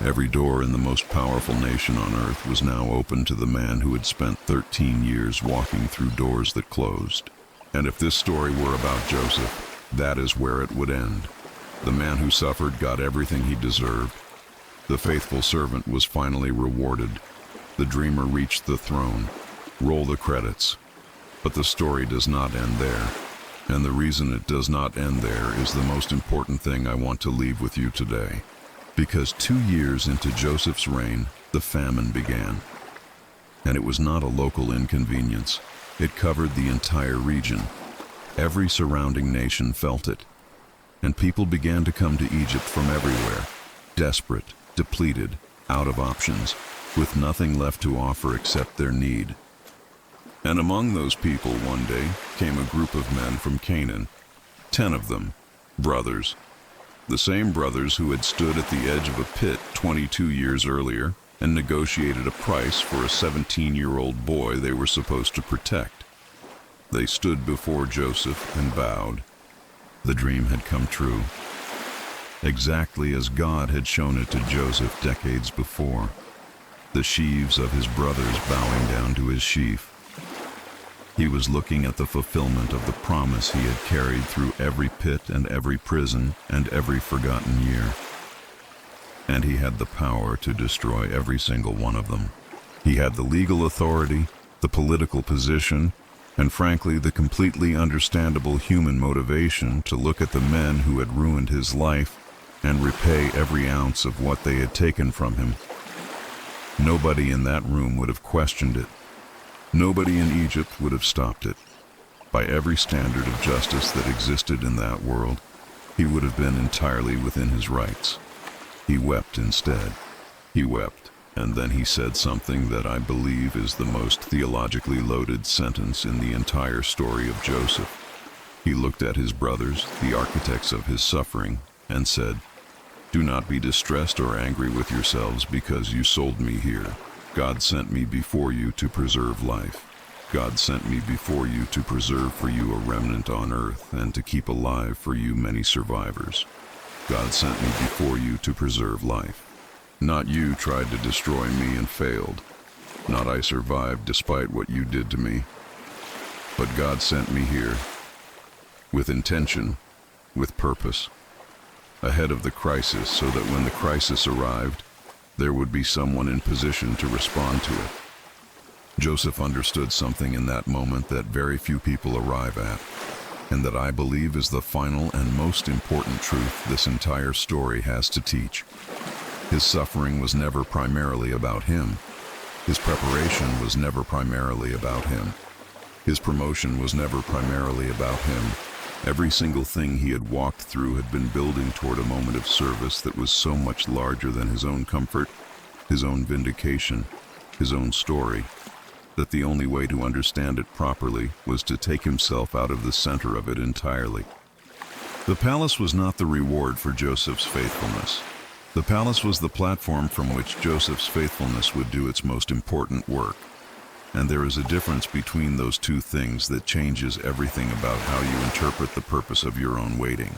Every door in the most powerful nation on earth was now open to the man who had spent 13 years walking through doors that closed. And if this story were about Joseph, that is where it would end. The man who suffered got everything he deserved. The faithful servant was finally rewarded. The dreamer reached the throne. Roll the credits. But the story does not end there. And the reason it does not end there is the most important thing I want to leave with you today. Because 2 years into Joseph's reign, the famine began. And it was not a local inconvenience. It covered the entire region. Every surrounding nation felt it. And people began to come to Egypt from everywhere, desperate, depleted, out of options, with nothing left to offer except their need. And among those people one day came a group of men from Canaan, 10 of them, brothers. The same brothers who had stood at the edge of a pit 22 years earlier and negotiated a price for a 17-year-old boy they were supposed to protect. They stood before Joseph and bowed. The dream had come true, exactly as God had shown it to Joseph decades before. The sheaves of his brothers bowing down to his sheaf. He was looking at the fulfillment of the promise he had carried through every pit and every prison and every forgotten year. And he had the power to destroy every single one of them. He had the legal authority, the political position, and frankly the completely understandable human motivation to look at the men who had ruined his life and repay every ounce of what they had taken from him. Nobody in that room would have questioned it. Nobody in Egypt would have stopped it. By every standard of justice that existed in that world, he would have been entirely within his rights. He wept instead. He wept, and then he said something that I believe is the most theologically loaded sentence in the entire story of Joseph. He looked at his brothers, the architects of his suffering, and said, "Do not be distressed or angry with yourselves because you sold me here. God sent me before you to preserve life." God sent me before you to preserve for you a remnant on earth and to keep alive for you many survivors. God sent me before you to preserve life. Not you tried to destroy me and failed. Not I survived despite what you did to me. But God sent me here with intention, with purpose, ahead of the crisis so that when the crisis arrived, there would be someone in position to respond to it. Joseph understood something in that moment that very few people arrive at, and that I believe is the final and most important truth this entire story has to teach. His suffering was never primarily about him. His preparation was never primarily about him. His promotion was never primarily about him. Every single thing he had walked through had been building toward a moment of service that was so much larger than his own comfort, his own vindication, his own story, that the only way to understand it properly was to take himself out of the center of it entirely. The palace was not the reward for Joseph's faithfulness. The palace was the platform from which Joseph's faithfulness would do its most important work. And there is a difference between those two things that changes everything about how you interpret the purpose of your own waiting.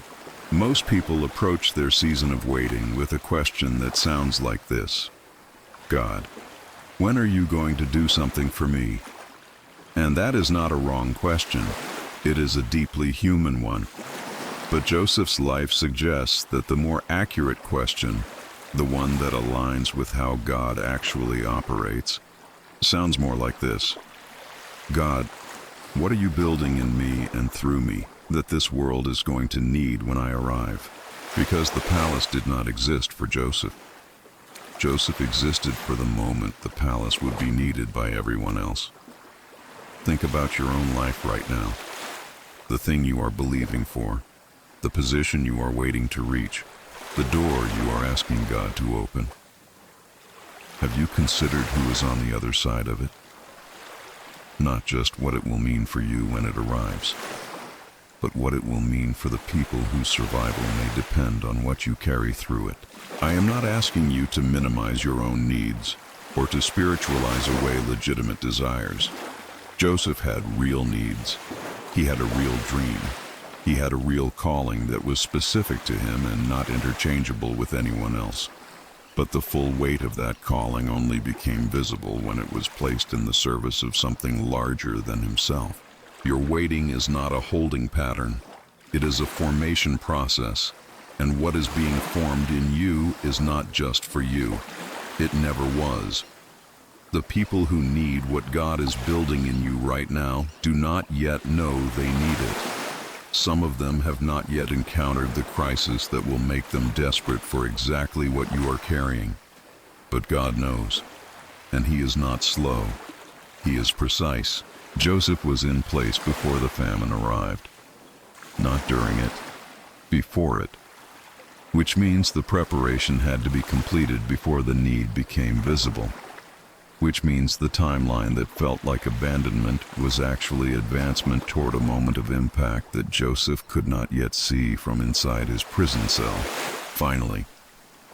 Most people approach their season of waiting with a question that sounds like this: God, when are you going to do something for me? And that is not a wrong question. It is a deeply human one. But Joseph's life suggests that the more accurate question, the one that aligns with how God actually operates, sounds more like this: God, what are you building in me and through me that this world is going to need when I arrive? Because the palace did not exist for Joseph. Joseph existed for the moment the palace would be needed by everyone else. Think about your own life right now, the thing you are believing for, the position you are waiting to reach, the door you are asking God to open. Have you considered who is on the other side of it? Not just what it will mean for you when it arrives, but what it will mean for the people whose survival may depend on what you carry through it. I am not asking you to minimize your own needs or to spiritualize away legitimate desires. Joseph had real needs. He had a real dream. He had a real calling that was specific to him and not interchangeable with anyone else. But the full weight of that calling only became visible when it was placed in the service of something larger than himself. Your waiting is not a holding pattern. It is a formation process, and what is being formed in you is not just for you. It never was. The people who need what God is building in you right now do not yet know they need it. Some of them have not yet encountered the crisis that will make them desperate for exactly what you are carrying. But God knows, and He is not slow. He is precise. Joseph was in place before the famine arrived. Not during it, before it. Which means the preparation had to be completed before the need became visible. Which means the timeline that felt like abandonment was actually advancement toward a moment of impact that Joseph could not yet see from inside his prison cell. Finally,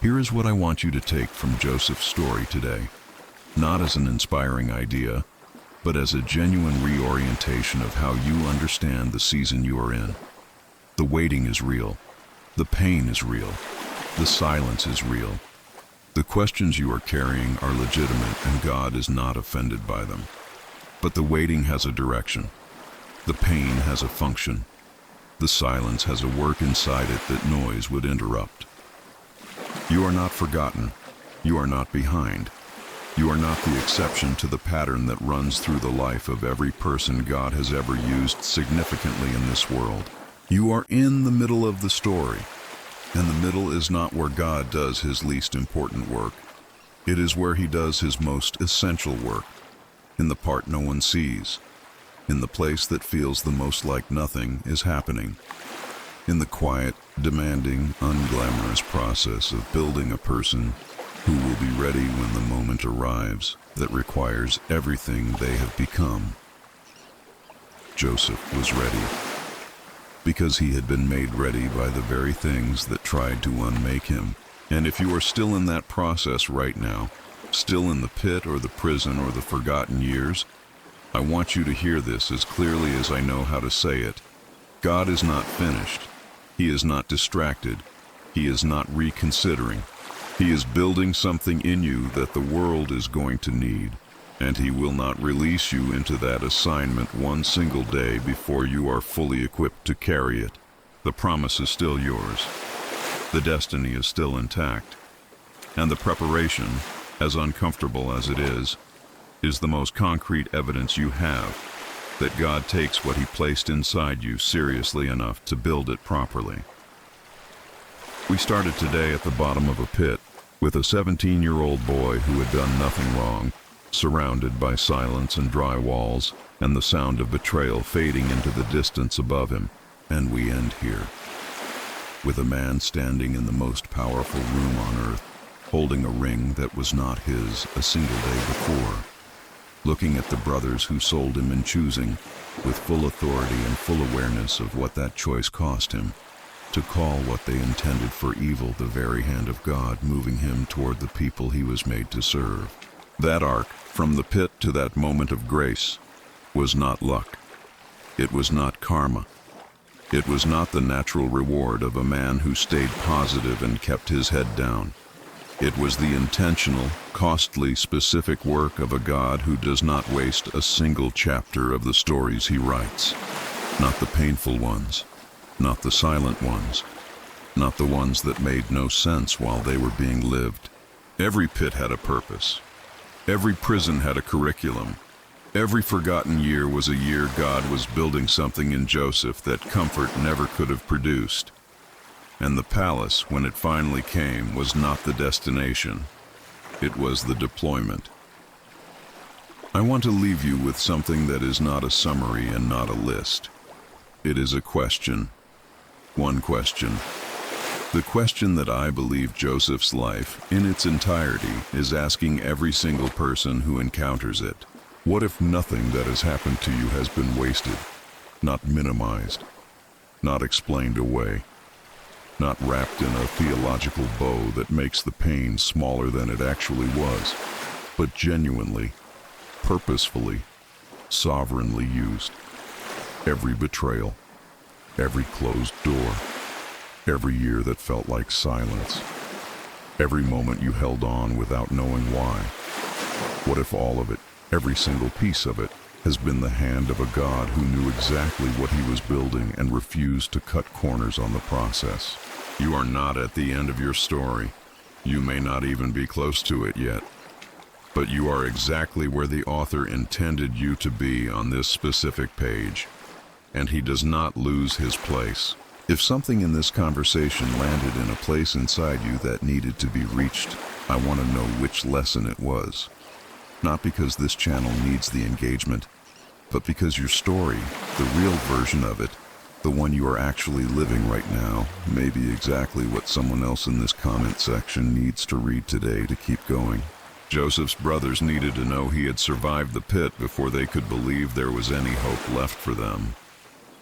here is what I want you to take from Joseph's story today. Not as an inspiring idea, but as a genuine reorientation of how you understand the season you are in. The waiting is real. The pain is real. The silence is real. The questions you are carrying are legitimate, and God is not offended by them. But the waiting has a direction. The pain has a function. The silence has a work inside it that noise would interrupt. You are not forgotten. You are not behind. You are not the exception to the pattern that runs through the life of every person God has ever used significantly in this world. You are in the middle of the story, and the middle is not where God does His least important work. It is where He does His most essential work, in the part no one sees, in the place that feels the most like nothing is happening, in the quiet, demanding, unglamorous process of building a person who will be ready when the moment arrives that requires everything they have become. Joseph was ready, because he had been made ready by the very things that tried to unmake him. And if you are still in that process right now, still in the pit or the prison or the forgotten years, I want you to hear this as clearly as I know how to say it. God is not finished. He is not distracted. He is not reconsidering. He is building something in you that the world is going to need, and He will not release you into that assignment one single day before you are fully equipped to carry it. The promise is still yours. The destiny is still intact. And the preparation, as uncomfortable as it is the most concrete evidence you have that God takes what He placed inside you seriously enough to build it properly. We started today at the bottom of a pit with a 17-year-old boy who had done nothing wrong, surrounded by silence and dry walls and the sound of betrayal fading into the distance above him. And we end here with a man standing in the most powerful room on earth, holding a ring that was not his a single day before, looking at the brothers who sold him and choosing, with full authority and full awareness of what that choice cost him, to call what they intended for evil the very hand of God moving him toward the people he was made to serve. That arc, from the pit to that moment of grace, was not luck. It was not karma. It was not the natural reward of a man who stayed positive and kept his head down. It was the intentional, costly, specific work of a God who does not waste a single chapter of the stories He writes. Not the painful ones, not the silent ones, not the ones that made no sense while they were being lived. Every pit had a purpose. Every prison had a curriculum. Every forgotten year was a year God was building something in Joseph that comfort never could have produced. And the palace, when it finally came, was not the destination. It was the deployment. I want to leave you with something that is not a summary and not a list. It is a question. One question. The question that I believe Joseph's life, in its entirety, is asking every single person who encounters it. What if nothing that has happened to you has been wasted, not minimized, not explained away, not wrapped in a theological bow that makes the pain smaller than it actually was, but genuinely, purposefully, sovereignly used? Every betrayal, every closed door, every year that felt like silence, every moment you held on without knowing why. What if all of it, every single piece of it, has been the hand of a God who knew exactly what He was building and refused to cut corners on the process? You are not at the end of your story. You may not even be close to it yet. But you are exactly where the author intended you to be on this specific page. And He does not lose His place. If something in this conversation landed in a place inside you that needed to be reached, I want to know which lesson it was. Not because this channel needs the engagement, but because your story, the real version of it, the one you are actually living right now, may be exactly what someone else in this comment section needs to read today to keep going. Joseph's brothers needed to know he had survived the pit before they could believe there was any hope left for them.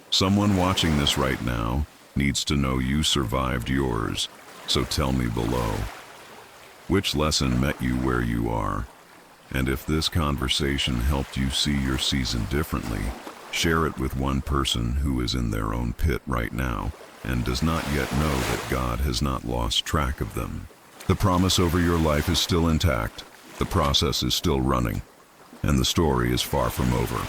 Someone watching this right now needs to know you survived yours, so tell me below. Which lesson met you where you are? And if this conversation helped you see your season differently, share it with one person who is in their own pit right now and does not yet know that God has not lost track of them. The promise over your life is still intact, the process is still running, and the story is far from over.